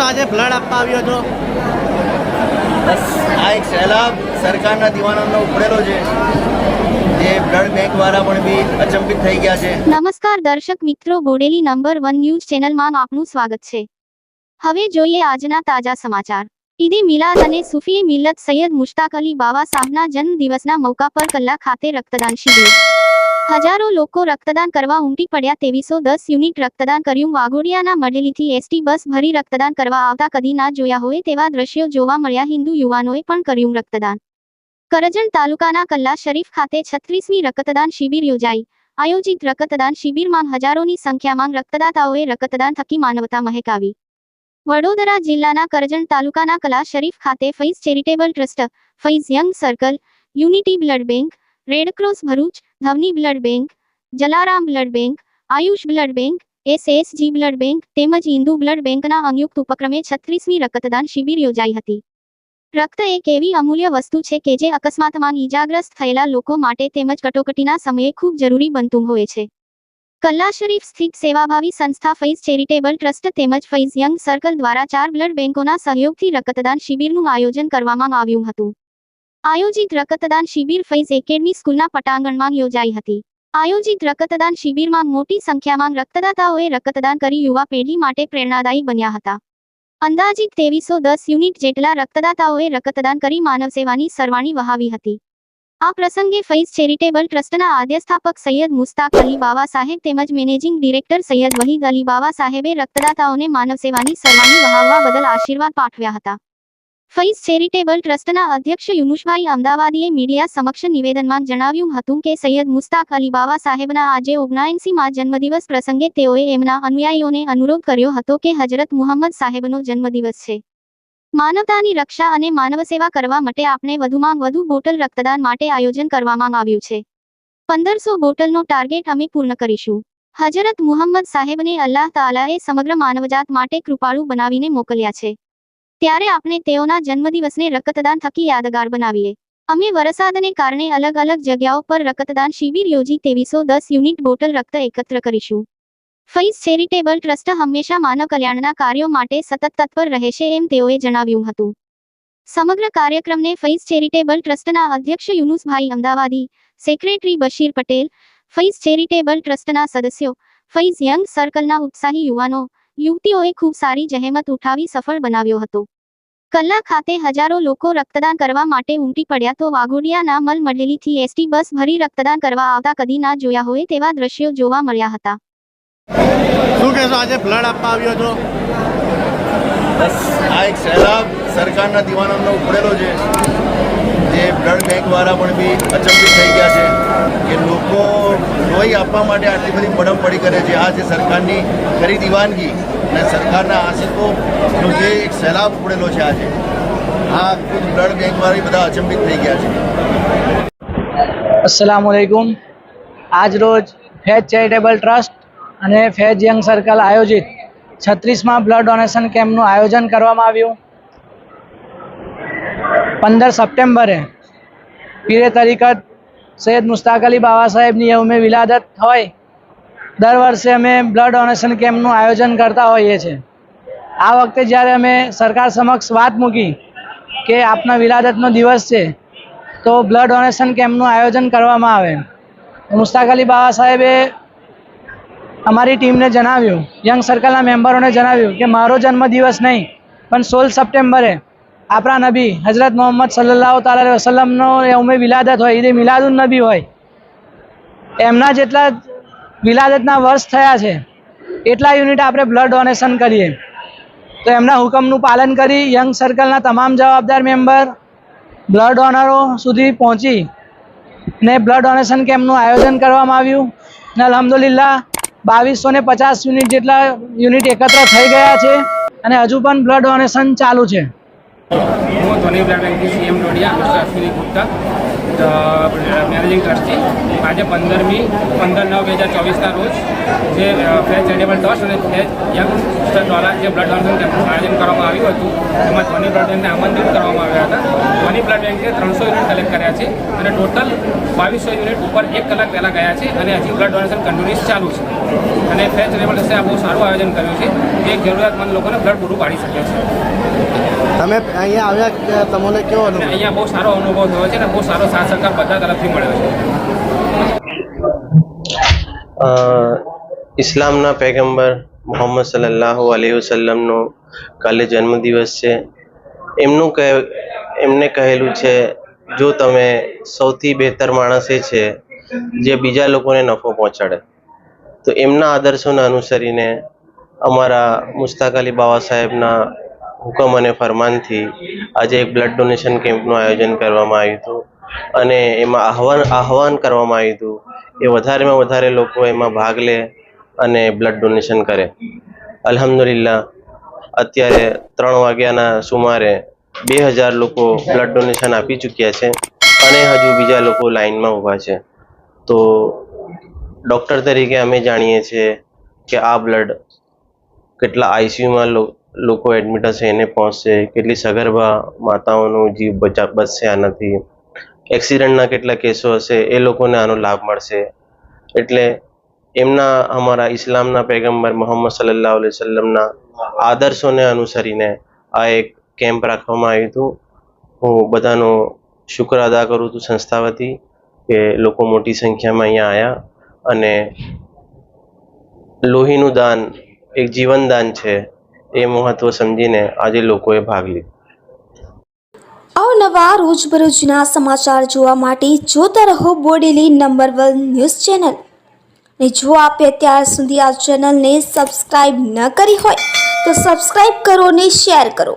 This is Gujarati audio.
આજે બ્લડ આપવા આવ્યો છો? બસ આ એક સહેલાબ સરકારના દીવાનોનો ઉપડેલો છે, જે બ્લડ બેંક વાળા પણ બી અચંબિત થઈ ગયા છે. નમસ્કાર દર્શક મિત્રો, બોડેલી નંબર 1 ન્યૂઝ ચેનલમાં આપનું સ્વાગત છે. હવે જોઈએ આજના તાજા સમાચાર. ઈદે મિલાદ અને સુફીએ મિલ્લત સૈયદ મુશ્તાક અલી બાવા સાહેબના જન્મદિવસના મોકા પર કલ્લા ખાતે રક્તદાન શિબિર. હજારો લોકો રક્તદાન કરવા ઉમટી પડ્યા. 2310 યુનિટ રક્તદાન કર્યું. વાઘોડિયાના મઢેલીથી એસટી બસ ભરી રક્તદાન કરવા આવતા કદી ના જોયા હોય તેવા દ્રશ્યો જોવા મળ્યા. હિન્દુ યુવાનોએ પણ કર્યું રક્તદાન. કરજણ તાલુકાના કલ્લા શરીફ ખાતે 36મી રક્તદાન શિબિર યોજાઈ. આયોજિત રક્તદાન શિબિરમાં હજારોની સંખ્યામાં રક્તદાતાઓએ રક્તદાન થકી માનવતા મહેકાવી. વડોદરા જિલ્લાના કરજણ તાલુકાના કલ્લા શરીફ ખાતે Faiz charitable trust, Faiz young circle, unity blood bank, Red Cross Bharuch, Dhwani blood bank, Jalaram blood bank, Ayush blood bank, SSG blood bank તેમજ હિન્દુ બ્લડ બેંકના સંયુક્ત ઉપક્રમે 36મી રક્તદાન શિબિર યોજાઈ હતી. રક્ત એક એવી અમૂલ્ય વસ્તુ છે કે જે અકસ્માતમાં ઈજાગ્રસ્ત થયેલા લોકો માટે તેમજ કટોકટીના સમયે ખૂબ જરૂરી બનતું હોય છે. કલ્લા શરીફ સ્થિત સેવાભાવી સંસ્થા ફૈઝ ચેરિટેબલ ટ્રસ્ટ તેમજ ફૈઝ યંગ સર્કલ દ્વારા 4 બ્લડ બેંકોના સહયોગથી રક્તદાન શિબિરનું આયોજન કરવામાં આવ્યું હતું. આયોજિત રક્તદાન શિબિર ફૈઝ એકેડમી સ્કૂલના પટાંગણમાં યોજાઈ હતી. આયોજિત રક્તદાન શિબિરમાં મોટી સંખ્યામાં રક્તદાતાઓએ રક્તદાન કરી યુવા પેઢી માટે પ્રેરણાદાયી બન્યા હતા. અંદાજિત 2310 યુનિટ જેટલા રક્તદાતાઓએ રક્તદાન કરી માનવસેવાની સરવાણી વહાવી હતી. આ પ્રસંગે ફૈઝ ચેરિટેબલ ટ્રસ્ટના આદ્યસ્થાપક સૈયદ મુશ્તાક અલી બાવા સાહેબ તેમજ મેનેજિંગ ડિરેક્ટર સૈયદ વહીદ અલી બાવા સાહેબે રક્તદાતાઓને માનવસેવાની સરવાણી વહાવવા બદલ આશીર્વાદ પાઠવ્યા હતા. ફૈઝ ચેરિટેબલ ટ્રસ્ટના અધ્યક્ષ યુનુસભાઈ અમદાવાદીએ મીડિયા સમક્ષ નિવેદનમાં જણાવ્યું હતું કે સૈયદ મુશ્તાક અલી બાવા સાહેબના આજે 79મા જન્મદિવસ પ્રસંગે તેઓએ એમના અનુયાયીઓને અનુરોધ કર્યો હતો કે હજરત મુહમ્મદ સાહેબનો જન્મદિવસ છે. માનવતાની રક્ષા અને માનવસેવા કરવા માટે આપણે વધુમાં વધુ બોટલ રક્તદાન માટે આયોજન કરવામાં આવ્યું છે. 1500 બોટલનો ટાર્ગેટ અમે પૂર્ણ કરીશું. હજરત મુહમ્મદ સાહેબને અલ્લાહ તાલાએ સમગ્ર માનવજાત માટે કૃપાળુ બનાવીને મોકલ્યા છે. ત્યારે આપણે તેઓના જન્મદિવસને રક્તદાન થકી યાદગાર બનાવીએ. અમે વરસાદને કારણે અલગ અલગ જગ્યાઓ પર રક્તદાન શિબિર યોજી 2310 યુનિટ બોટલ રક્ત એકત્ર કરીશું. ફૈઝ ચેરિટેબલ ટ્રસ્ટ હંમેશા માનવ કલ્યાણના કાર્યો માટે સતત તત્પર રહેશે એમ તેઓએ જણાવ્યું હતું. સમગ્ર કાર્યક્રમને ફૈઝ ચેરિટેબલ ટ્રસ્ટના અધ્યક્ષ યુનુસભાઈ અમદાવાદી, સેક્રેટરી બશીર પટેલ, ફૈઝ ચેરિટેબલ ટ્રસ્ટના સદસ્યો, ફૈઝ યંગ સર્કલના ઉત્સાહી યુવાનો, યુવતીઓએ ખૂબ સારી જહેમત ઉઠાવી સફળ બનાવ્યો હતો. કલ્લા ખાતે હજારો લોકો રક્તદાન કરવા માટે ઉમટી પડ્યા તો વાઘોડિયાના મલ મઢેલીથી એસટી બસ ભરી રક્તદાન કરવા આવતા કદી ના જોયા હોય તેવા દ્રશ્યો જોવા મળ્યા હતા. શું કહેશો, આજે બ્લડ આપવા આવ્યો છો? બસ આ એક સહેલાબ સરકારના દીવાનોનો ઉપડેલો છે, જે બ્લડ બેંક વાળા પણ બી અચંબિત થઈ ગયા છે કે લોકો લોહી આપવા માટે આટલી બધી પડમપડી કરે છે. આ જે સરકારની ખરી દીવાનગી અને સરકારના આશિકોનો જે એક સહેલાબ ઉપડેલો છે આજે, આ ખુદ બ્લડ બેંક વાળા બધા અચંબિત થઈ ગયા છે. अस्सलामुअलैकुम। आज रोज फैज चैरिटेबल ट्रस्ट અને ફૈઝ યંગ સર્કલ આયોજિત 36મા બ્લડ ડોનેશન કેમ્પનું આયોજન કરવામાં આવ્યું. 15 સપ્ટેમ્બરે પીરે તરીકત સૈયદ મુશ્તાક અલી બાવા સાહેબની યૌમે વિલાદત હોય દર વર્ષે અમે બ્લડ ડોનેશન કેમ્પનું આયોજન કરતા હોઈએ છીએ. આ વખતે જ્યારે અમે સરકાર સમક્ષ વાત મૂકી કે આપના વિલાદતનો દિવસ છે તો બ્લડ ડોનેશન કેમ્પનું આયોજન કરવામાં આવે, મુશ્તાક અલી બાવા સાહેબે અમારી ટીમને જણાવ્યું, યંગ સર્કલના મેમ્બરોને જણાવ્યું કે મારો જન્મદિવસ નહીં પણ 16 સપ્ટેમ્બરે આપણા નબી હજરત મોહમ્મદ સલ્લલ્લાહુ અલૈહિ વસલ્લમનો યૌમે વિલાદત હોય, ઈદે મિલાદુન નબી હોય, એમના જેટલા વિલાદતના વર્ષ થયા છે એટલા યુનિટ આપણે બ્લડ ડોનેશન કરીએ. તો એમના હુકમનું પાલન કરી યંગ સર્કલના તમામ જવાબદાર મેમ્બર બ્લડ ડોનરો સુધી પહોંચી ને બ્લડ ડોનેશન કેમ્પનું આયોજન કરવામાં આવ્યું. અને અલ્હમ્દુલિલ્લાહ 2250 યુનિટ જેટલા યુનિટ એકત્ર થઈ ગયા છે અને હજુ પણ બ્લડ ડોનેશન ચાલુ છે. હું ધોની બ્લડ બેંકથી CM Dodiya mister Ashwini Gupta. Managing trustee આજે 15/9/2024ના રોજ જે ફેઝ ચેરિટેબલ ટ્રસ્ટ અને ફેઝ યંગ ટ્રસ્ટ દ્વારા જે બ્લડ ડોનેશન કેમ્પનું આયોજન કરવામાં આવ્યું હતું એમાં ધ્વનિ બ્લડ બેંકને આમંત્રિત કરવામાં આવ્યા હતા. ધ્વનિ બ્લડ બેંકે 300 યુનિટ કલેક્ટ કર્યા છે અને ટોટલ 2200 યુનિટ ઉપર 1 કલાક પહેલાં ગયા છે અને હજી બ્લડ ડોનેશન કન્ટિન્યુઅસ ચાલુ છે. અને ફેઝ ચેરિટેબલ ટ્રસ્ટે આ બહુ સારું આયોજન કર્યું છે જે જરૂરિયાતમંદ લોકોને બ્લડ પૂરું પાડી શકે છે. તમે અહીંયા આવ્યા કે તમને કેવો અને અનુભવ? અહીંયા બહુ સારો અનુભવ થયો છે અને બહુ સારો સાથ સહકાર બધા તરફથી મળ્યો છે. ઇસ્લામના પૈગંબર મોહમ્મદ સલ્લલ્લાહુ અલૈહિ વસલ્લમનો કાલે જન્મદિવસ છે. એમને કહેલું છે, જો તમે સૌથી બહેતર માણસ એ છે જે બીજા લોકોને નફો પહોંચાડે. તો એમના આદર્શોને અનુસરીને અમારા મુશ્તાક અલી બાવા સાહેબના હુકમ અને ફરમાનથી આજે એક બ્લડ ડોનેશન કેમ્પનું આયોજન કરવામાં આવ્યું હતું અને એમાં આહવાન કરવામાં આવ્યું હતું કે વધારેમાં વધારે લોકો એમાં ભાગ લે અને બ્લડ ડોનેશન કરે. અલ્હમ્દુલિલ્લાહ અત્યારે 3 વાગ્યાના સુમારે 2000 લોકો બ્લડ ડોનેશન આપી ચૂક્યા છે અને હજુ બીજા લોકો લાઈનમાં ઊભા છે. તો ડૉક્ટર તરીકે અમે જાણીએ છીએ કે આ બ્લડ કેટલા આઈસીયુમાં લોકો એડમિટ હશે એને પહોંચશે, કેટલી સગર્ભા માતાઓનો જીવ બચશે આનાથી, એક્સિડન્ટના કેટલા કેસો હશે એ લોકોને આનો લાભ મળશે. એટલે અમારા ઇસ્લામના પૈગંબર મોહમ્મદ સલ્લલ્લાહુ અલૈહિ વસલ્લમના આદર્શોને અનુસરીને આ એક કેમ્પ રાખવામાં આવ્યું હતું. હું બધાનો શુક્ર અદા કરું છું સંસ્થા વતી કે લોકો મોટી સંખ્યામાં અહીંયા આવ્યા અને લોહીનું દાન એક જીવનદાન છે એ મહત્વ સમજીને આજે લોકોએ ભાગ લીધો. અવનવા રોજબરોજના સમાચાર જોવા માટે જોતા રહો બોડેલી નંબર 1 ન્યૂઝ ચેનલ. અને જો આપે અત્યાર સુધી આ ચેનલને સબસ્ક્રાઇબ ન કરી હોય તો સબસ્ક્રાઇબ કરો અને શેર કરો.